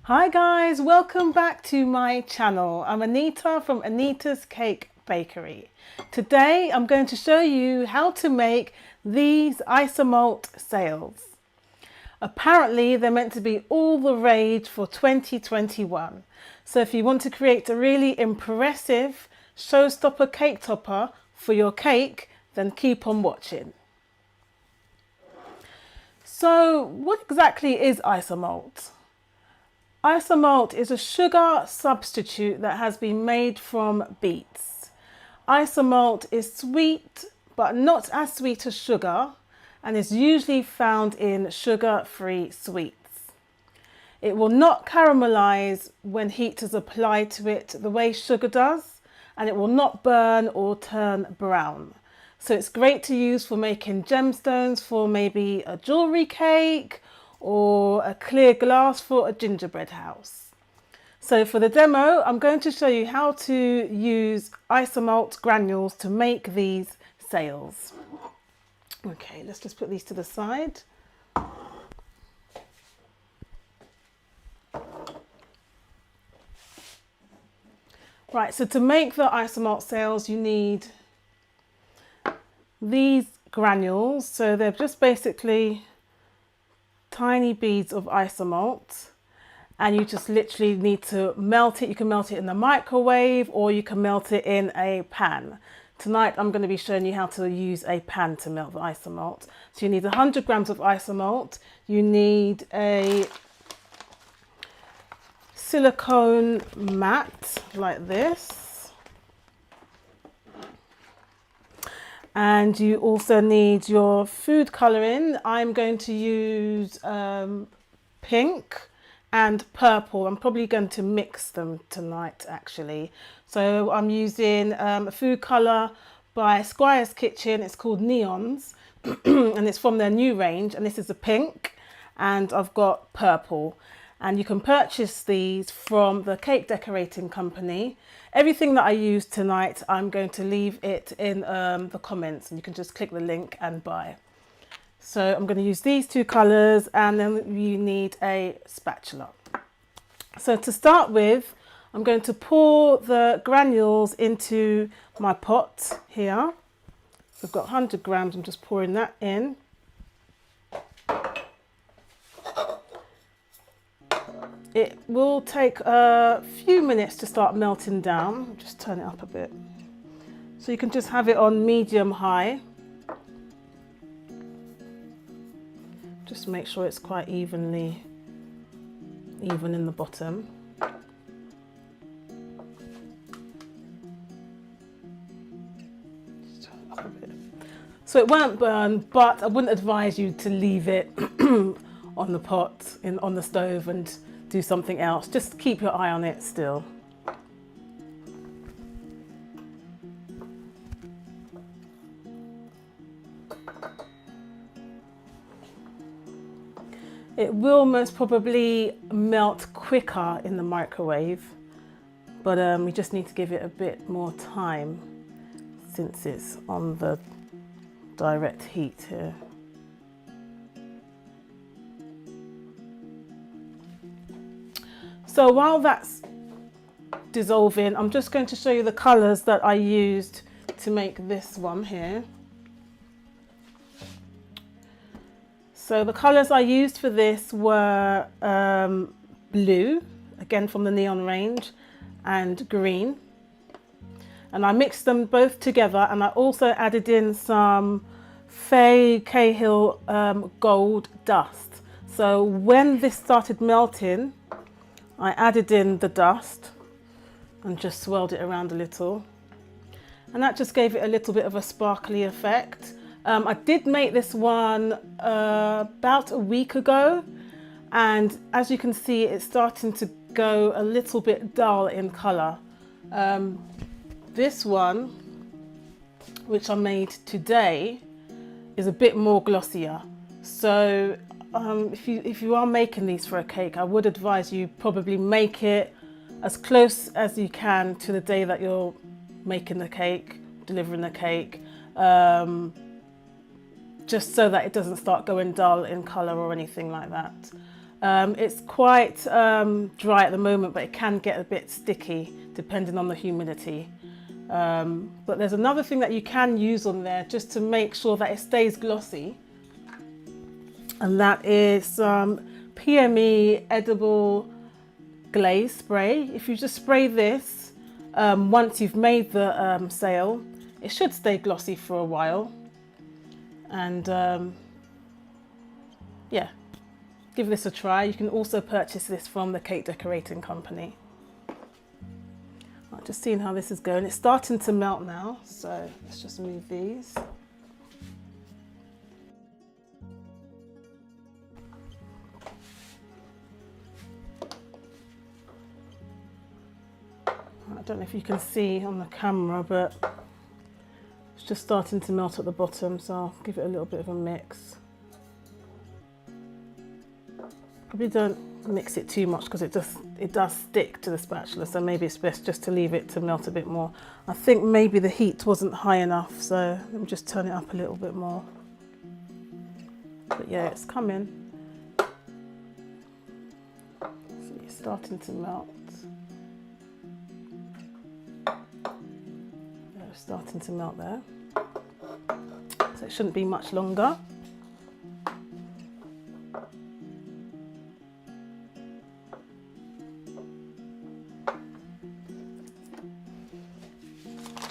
Hi guys, welcome back to my channel. I'm Anita from Anita's Cake Bakery. Today I'm going to show you how to make these Isomalt Sails. Apparently they're meant to be all the rage for 2021. So if you want to create a really impressive showstopper cake topper for your cake, then keep on watching. So what exactly is Isomalt? Isomalt is a sugar substitute that has been made from beets. Isomalt is sweet, but not as sweet as sugar, and is usually found in sugar-free sweets. It will not caramelize when heat is applied to it the way sugar does, and it will not burn or turn brown. So it's great to use for making gemstones for maybe a jewelry cake, or a clear glass for a gingerbread house. So for the demo, I'm going to show you how to use Isomalt granules to make these sails. Okay, let's just put these to the side. Right, so to make the Isomalt sails, you need these granules. So they're just basically tiny beads of Isomalt, and you just literally need to melt it. You can melt it in the microwave or you can melt it in a pan. Tonight I'm going to be showing you how to use a pan to melt the Isomalt. So you need 100 grams of Isomalt, you need a silicone mat like this, and you also need your food colouring. I'm going to use pink and purple. I'm probably going to mix them tonight actually. So I'm using a food colour by Squire's Kitchen. It's called Neons and it's from their new range, and this is a pink, and I've got purple. And you can purchase these from the cake decorating company. Everything that I use tonight, I'm going to leave it in the comments, and you can just click the link and buy. So I'm going to use these two colours, and then you need a spatula. So to start with, I'm going to pour the granules into my pot here. So I've got 100 grams, I'm just pouring that in. It will take a few minutes to start melting down. Just turn it up a bit. So you can just have it on medium high. Just make sure it's quite even in the bottom. Just turn it up a bit. So it won't burn, but I wouldn't advise you to leave it on the pot, on the stove, and do something else. Just keep your eye on it still. It will most probably melt quicker in the microwave, but we just need to give it a bit more time since it's on the direct heat here. So while that's dissolving, I'm just going to show you the colours that I used to make this one here. So the colours I used for this were blue, again from the Neon range, and green. And I mixed them both together, and I also added in some Faye Cahill gold dust. So when this started melting, I added in the dust and just swirled it around a little, and that just gave it a little bit of a sparkly effect. I did make this one about a week ago, and as you can see, it's starting to go a little bit dull in colour. This one, which I made today, is a bit more glossier. So if you are making these for a cake, I would advise you probably make it as close as you can to the day that you're making the cake, delivering the cake, just so that it doesn't start going dull in colour or anything like that. It's quite dry at the moment, but it can get a bit sticky depending on the humidity. But there's another thing that you can use on there just to make sure that it stays glossy, and that is some PME edible glaze spray. If you just spray this once you've made the sail, it should stay glossy for a while. And yeah, give this a try. You can also purchase this from the cake decorating company. I'm just seeing how this is going. It's starting to melt now, so let's just move these. I don't know if you can see on the camera, but it's just starting to melt at the bottom, so I'll give it a little bit of a mix. Probably don't mix it too much because it does stick to the spatula, so maybe it's best just to leave it to melt a bit more. I think maybe the heat wasn't high enough, so let me just turn it up a little bit more. But yeah, it's coming. So it's starting to melt. Yeah, it's starting to melt there. So it shouldn't be much longer.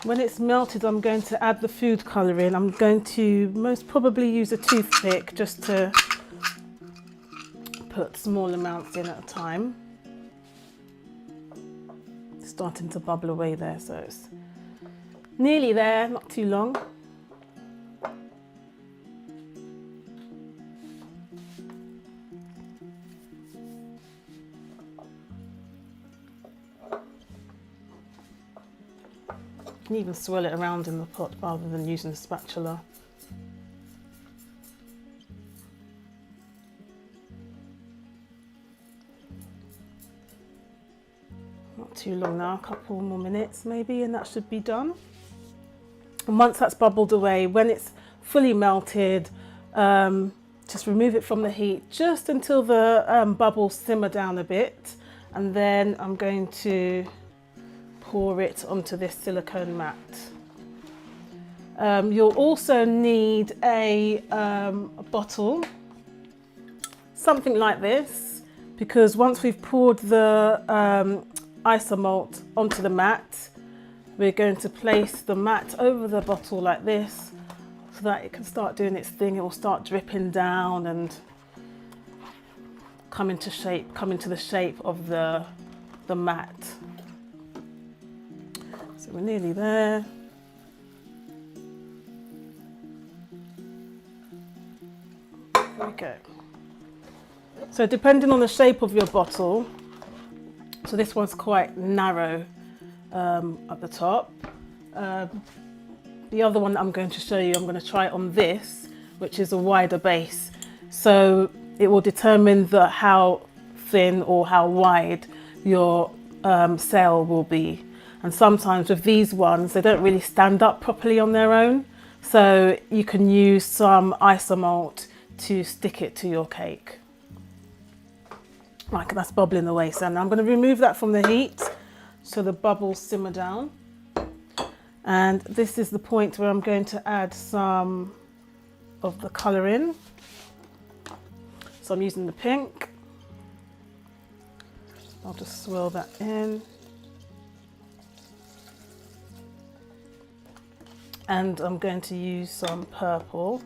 When it's melted, I'm going to add the food colouring. I'm going to most probably use a toothpick just to put small amounts in at a time. It's starting to bubble away there, so it's nearly there, not too long. You can even swirl it around in the pot rather than using a spatula. Not too long now, a couple more minutes maybe, and that should be done. And once that's bubbled away, when it's fully melted, just remove it from the heat just until the bubbles simmer down a bit, and then I'm going to pour it onto this silicone mat. You'll also need a bottle, something like this, because once we've poured the isomalt onto the mat, we're going to place the mat over the bottle like this so that it can start doing its thing. It will start dripping down and come into the shape of the mat. So we're nearly there. There we go. So depending on the shape of your bottle, so this one's quite narrow at the top. The other one that I'm going to show you, I'm going to try it on this, which is a wider base. So it will determine how thin or how wide your sail will be. And sometimes with these ones, they don't really stand up properly on their own. So you can use some isomalt to stick it to your cake. Right, that's bubbling away. So now I'm going to remove that from the heat so the bubbles simmer down. And this is the point where I'm going to add some of the colouring. So I'm using the pink. I'll just swirl that in. And I'm going to use some purple.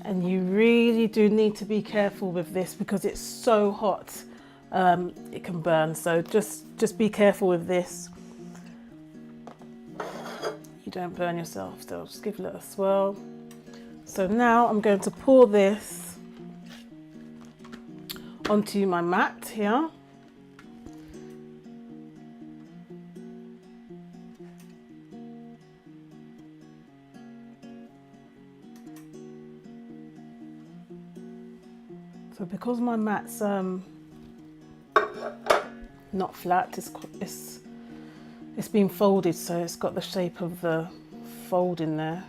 And you really do need to be careful with this because it's so hot, it can burn. So just be careful with this. You don't burn yourself, so just give it a swirl. So now I'm going to pour this onto my mat here. So because my mat's not flat. It's been folded, so it's got the shape of the fold in there.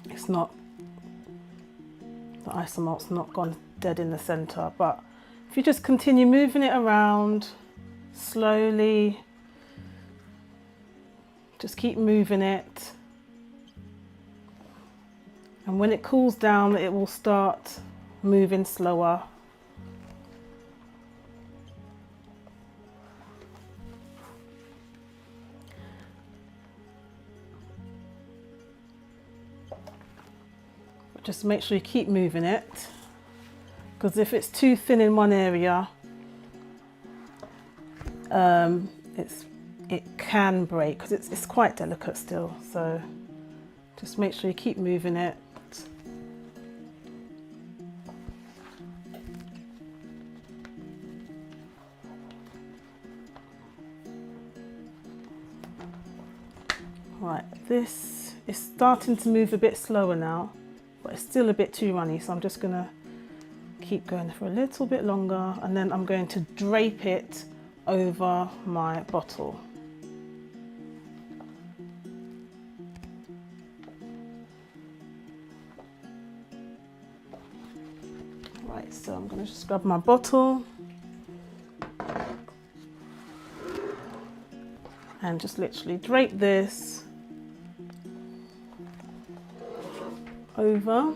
It's not, the isomalt's not gone dead in the center, but if you just continue moving it around slowly, just keep moving it, and when it cools down it will start moving slower. Just make sure you keep moving it, because if it's too thin in one area, it can break, because it's quite delicate still. So just make sure you keep moving it. Right, this is starting to move a bit slower now, but it's still a bit too runny, so I'm just gonna keep going for a little bit longer, and then I'm going to drape it over my bottle. Right, so I'm gonna just grab my bottle and just literally drape this over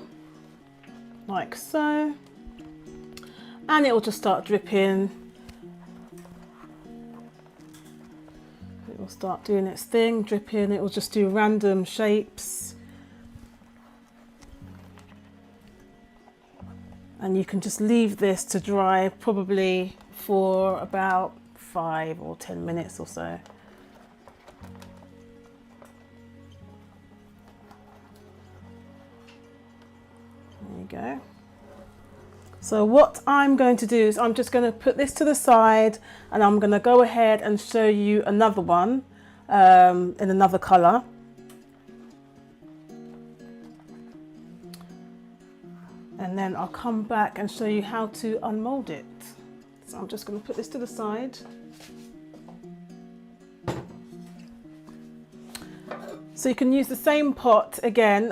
like so, and it will just start dripping. It will start doing its thing, dripping. It will just do random shapes, and you can just leave this to dry probably for about 5 or 10 minutes or so. Go. So what I'm going to do is I'm just going to put this to the side, and I'm going to go ahead and show you another one in another colour. And then I'll come back and show you how to unmold it. So I'm just going to put this to the side. So you can use the same pot again.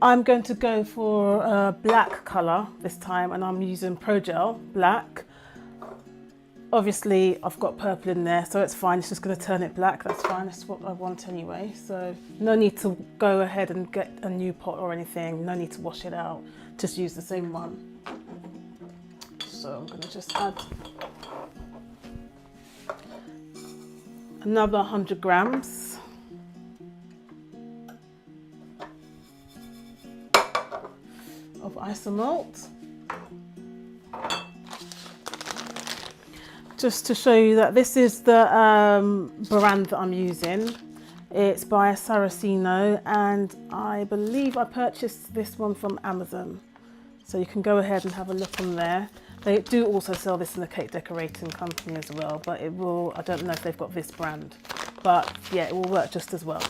I'm going to go for a black colour this time, and I'm using Pro Gel black. Obviously I've got purple in there, so it's fine. It's just going to turn it black. That's fine. That's what I want anyway. So no need to go ahead and get a new pot or anything. No need to wash it out. Just use the same one. So I'm going to just add another 100 grams. Of Isomalt, just to show you that this is the brand that I'm using. It's by Saraceno, and I believe I purchased this one from Amazon, so you can go ahead and have a look on there. They do also sell this in the cake decorating company as well, but it will, I don't know if they've got this brand, but yeah, it will work just as well.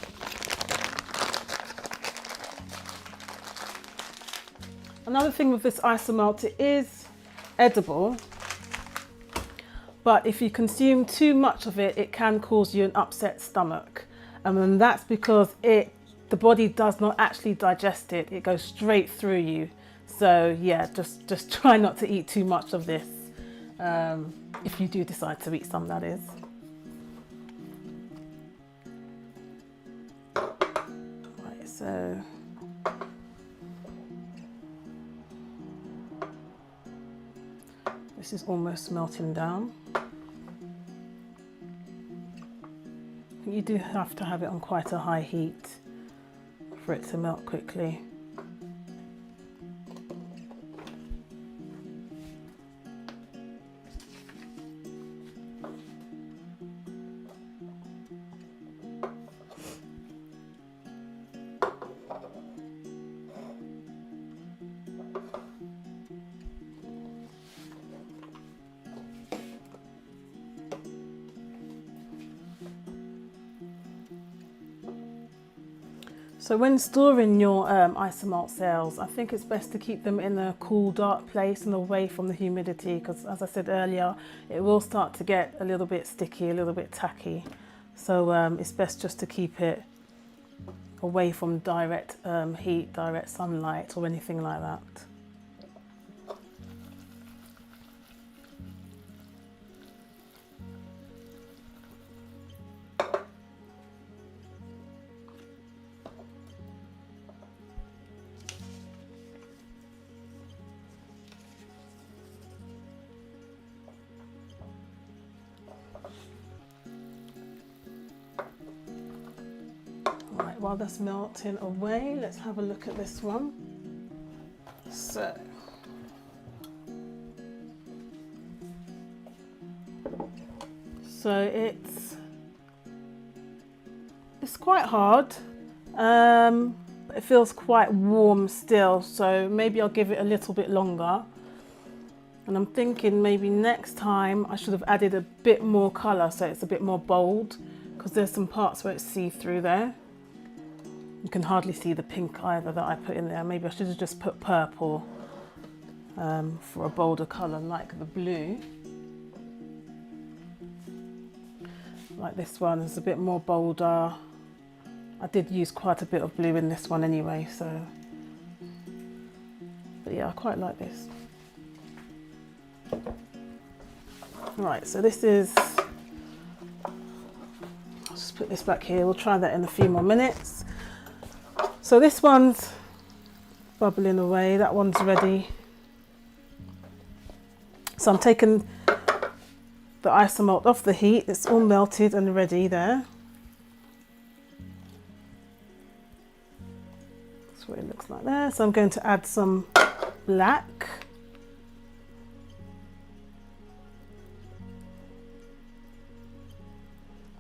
Another thing with this Isomalt, it is edible, but if you consume too much of it, it can cause you an upset stomach. And that's because the body does not actually digest it. It goes straight through you. So yeah, just try not to eat too much of this, if you do decide to eat some, that is. Right, so this is almost melting down. You do have to have it on quite a high heat for it to melt quickly. So when storing your Isomalt sails, I think it's best to keep them in a cool, dark place and away from the humidity, because as I said earlier, it will start to get a little bit sticky, a little bit tacky. So it's best just to keep it away from direct heat, direct sunlight or anything like that. Right, while that's melting away, let's have a look at this one. So it's quite hard, but it feels quite warm still, so maybe I'll give it a little bit longer. And I'm thinking maybe next time I should have added a bit more colour so it's a bit more bold, because there's some parts where it's see-through there. You can hardly see the pink either that I put in there. Maybe I should have just put purple for a bolder colour like the blue. Like this one is a bit more bolder. I did use quite a bit of blue in this one anyway, so. But yeah, I quite like this. Right, so this is, I'll just put this back here. We'll try that in a few more minutes. So this one's bubbling away, that one's ready. So I'm taking the Isomalt off the heat, it's all melted and ready there. That's what it looks like there. So I'm going to add some black.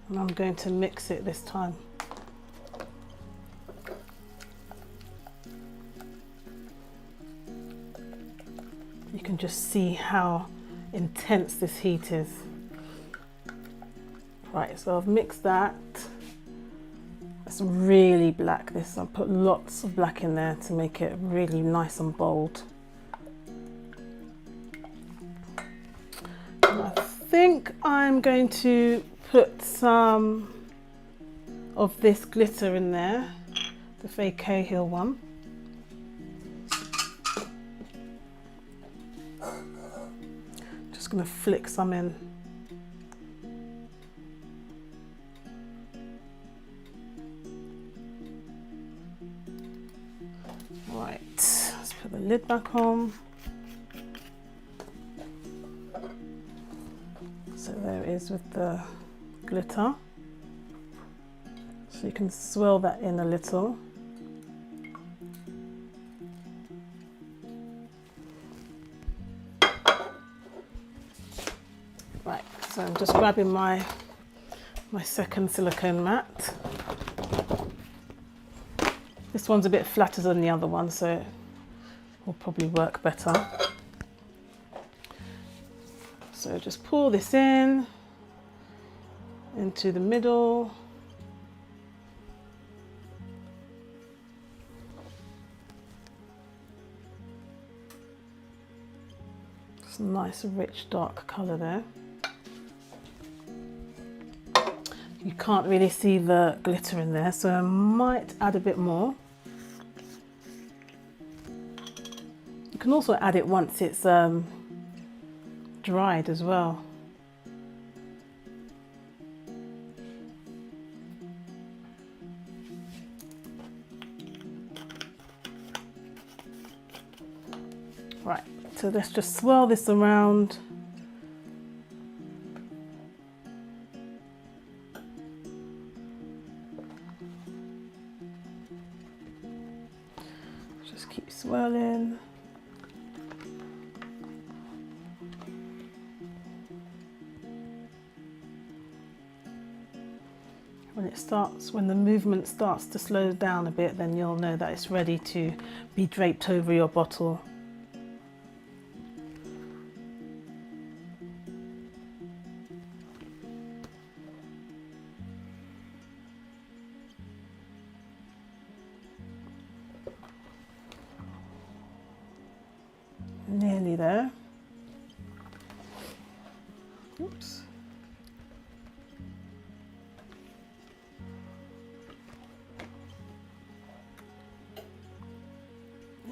And I'm going to mix it this time. You can just see how intense this heat is. Right, so I've mixed that. It's really black, this. I've put lots of black in there to make it really nice and bold. And I think I'm going to put some of this glitter in there, the Faye Cahill one. Just going to flick some in. Right, let's put the lid back on. So there it is with the glitter. So you can swirl that in a little. Right, so I'm just grabbing my second silicone mat. This one's a bit flatter than the other one, so it will probably work better. So just pour this in, into the middle. It's a nice rich dark colour there. You can't really see the glitter in there, so I might add a bit more. You can also add it once it's dried as well. Right, so let's just swirl this around. Just keep swirling. When the movement starts to slow down a bit, then you'll know that it's ready to be draped over your bottle. Nearly there. Oops.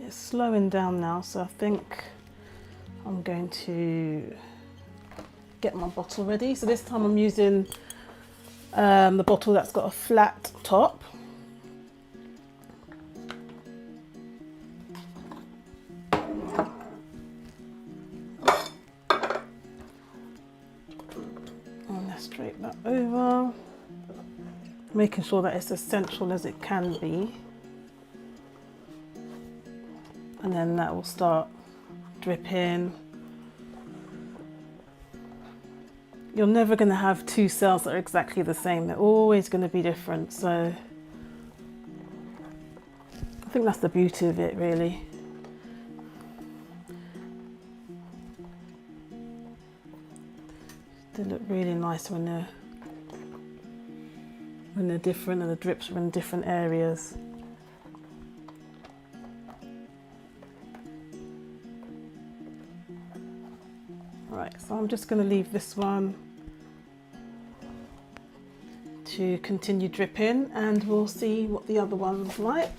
It's slowing down now, so I think I'm going to get my bottle ready. So this time I'm using the bottle that's got a flat top. And let's drape that over, making sure that it's as central as it can be. And then that will start dripping. You're never going to have two sails that are exactly the same. They're always going to be different. So I think that's the beauty of it, really. They look really nice when they're different and the drips are in different areas. Right, so I'm just going to leave this one to continue dripping and we'll see what the other one's like.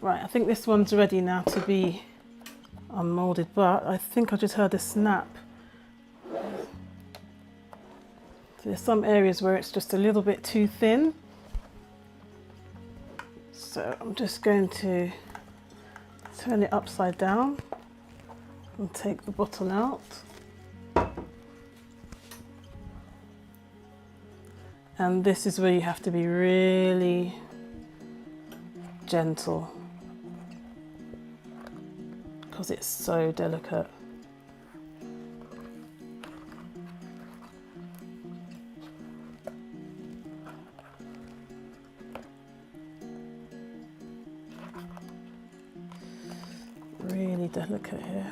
Right, I think this one's ready now to be unmolded, but I think I just heard a snap. So there's some areas where it's just a little bit too thin. So I'm just going to turn it upside down and take the bottle out. And this is where you have to be really gentle because it's so delicate. Really delicate here.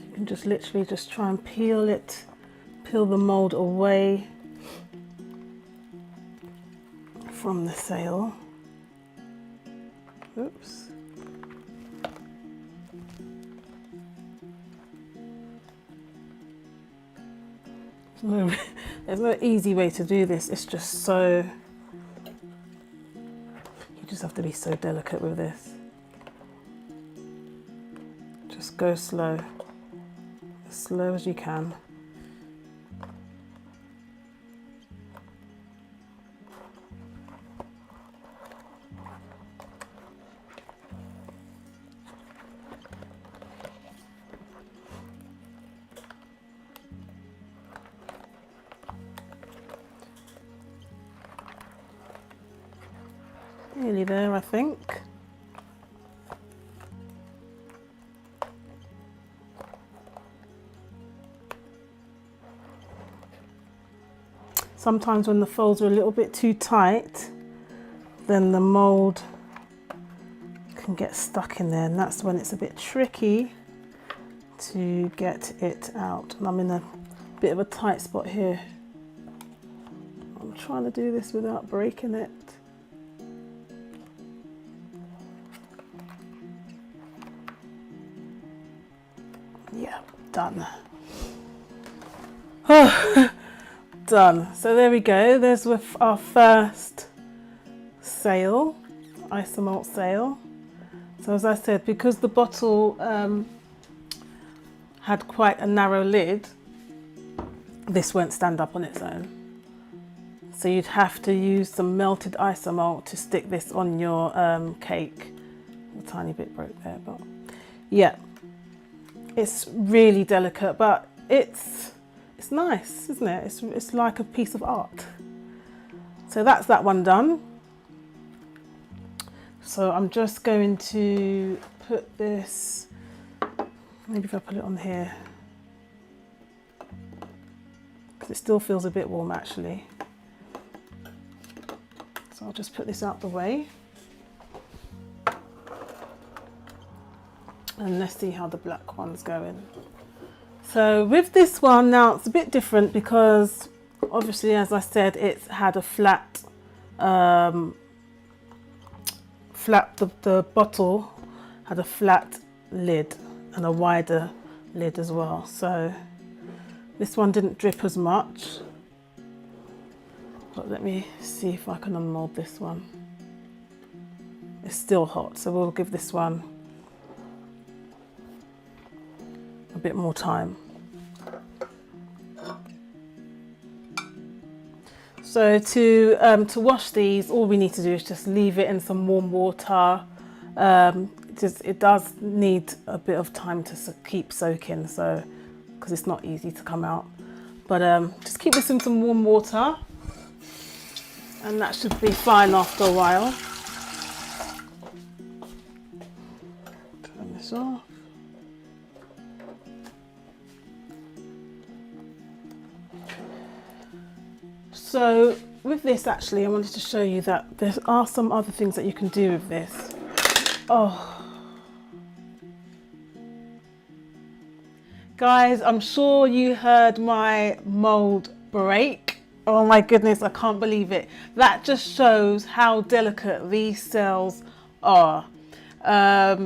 You can just literally just try and peel the mold away from the sail. Oops. There's no easy way to do this. It's just so, you just have to be so delicate with this. Just go slow, as slow as you can. Nearly there, I think. Sometimes when the folds are a little bit too tight, then the mold can get stuck in there, and that's when it's a bit tricky to get it out. And I'm in a bit of a tight spot here. I'm trying to do this without breaking it. Yeah, done. Done. So there we go. There's with our first sail, Isomalt sail. So as I said, because the bottle had quite a narrow lid, this won't stand up on its own. So you'd have to use some melted Isomalt to stick this on your cake. A tiny bit broke there, but yeah. It's really delicate, but it's nice, isn't it? It's like a piece of art. So that's that one done. So I'm just going to put this, maybe if I put it on here, because it still feels a bit warm actually. So I'll just put this out the way. And let's see how the black one's going. So with this one now, it's a bit different because obviously, as I said, it's had a flat, the bottle had a flat lid and a wider lid as well. So this one didn't drip as much. But let me see if I can unmold this one. It's still hot, so we'll give this one a bit more time. So to wash these, all we need to do is just leave it in some warm water. It does need a bit of time to keep soaking, so because it's not easy to come out. But just keep this in some warm water, and that should be fine after a while. Turn this off. So with this, actually, I wanted to show you that there are some other things that you can do with this. Oh. Guys, I'm sure you heard my mold break. Oh my goodness, I can't believe it. That just shows how delicate these cells are. I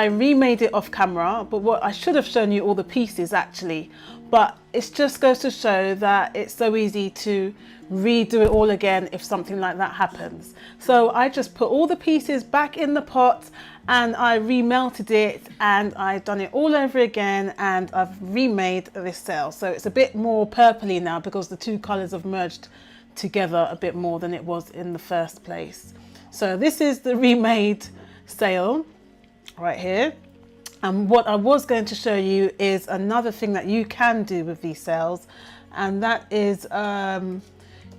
remade it off camera, but what I should have shown you all the pieces actually. But it just goes to show that it's so easy to redo it all again if something like that happens. So I just put all the pieces back in the pot and I remelted it, and I've done it all over again, and I've remade this sail. So it's a bit more purpley now because the two colours have merged together a bit more than it was in the first place. So this is the remade sail right here. And what I was going to show you is another thing that you can do with these sails, and that is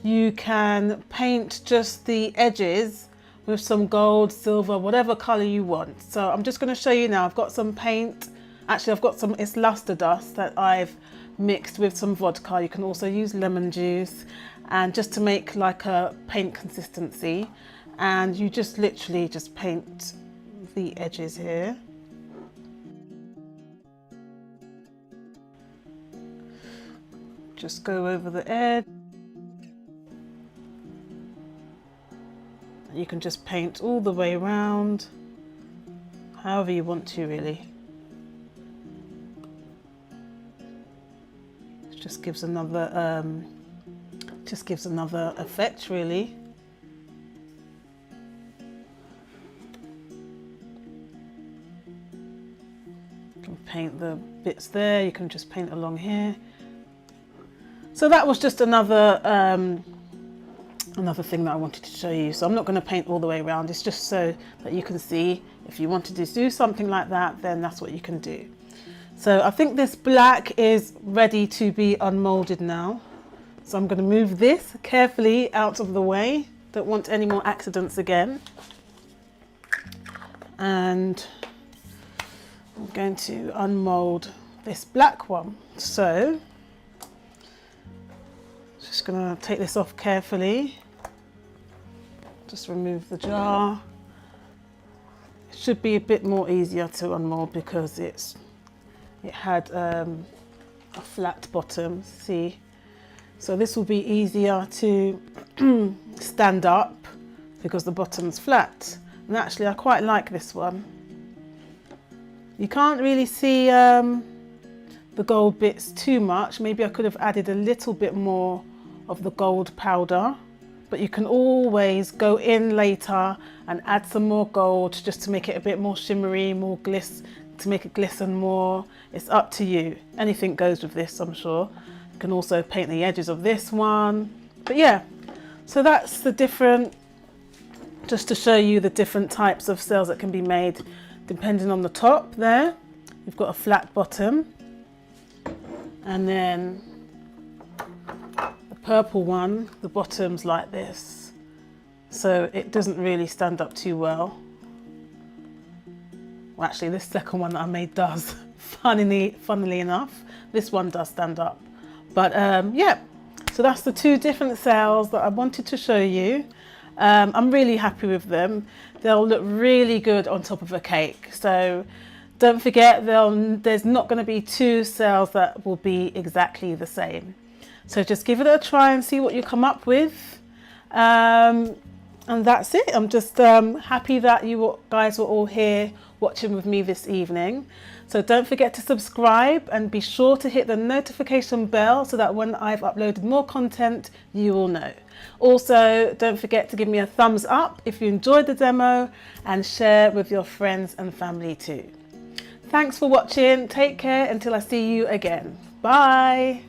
you can paint just the edges with some gold, silver, whatever colour you want. So I'm just going to show you now. I've got some paint. Actually, I've got some, it's luster dust that I've mixed with some vodka. You can also use lemon juice, and just to make like a paint consistency. And you just literally just paint the edges here. Just go over the edge. You can just paint all the way around, however you want to really. It just gives another effect really. You can paint the bits there, you can just paint along here. So that was just another thing that I wanted to show you. So I'm not going to paint all the way around. It's just so that you can see if you wanted to do something like that, then that's what you can do. So I think this black is ready to be unmolded now. So I'm going to move this carefully out of the way. Don't want any more accidents again. And I'm going to unmold this black one. So just going to take this off carefully. Just remove the jar. It should be a bit more easier to unmold because it had a flat bottom, see? So this will be easier to stand up because the bottom's flat. And actually I quite like this one. You can't really see the gold bits too much. Maybe I could have added a little bit more of the gold powder, but you can always go in later and add some more gold just to make it a bit more shimmery, more to make it glisten more. It's up to you. Anything goes with this, I'm sure. You can also paint the edges of this one. But yeah, so that's the different, just to show you the different types of sails that can be made depending on the top there. You've got a flat bottom, and then the purple one, the bottom's like this. So it doesn't really stand up too well. Well, actually this second one that I made does, funnily enough. This one does stand up. But yeah, so that's the two different sails that I wanted to show you. I'm really happy with them. They'll look really good on top of a cake. So don't forget, there's not going to be two sails that will be exactly the same. So just give it a try and see what you come up with. And that's it. I'm just happy that you guys were all here watching with me this evening. So don't forget to subscribe and be sure to hit the notification bell so that when I've uploaded more content, you will know. Also, don't forget to give me a thumbs up if you enjoyed the demo and share with your friends and family too. Thanks for watching. Take care until I see you again. Bye.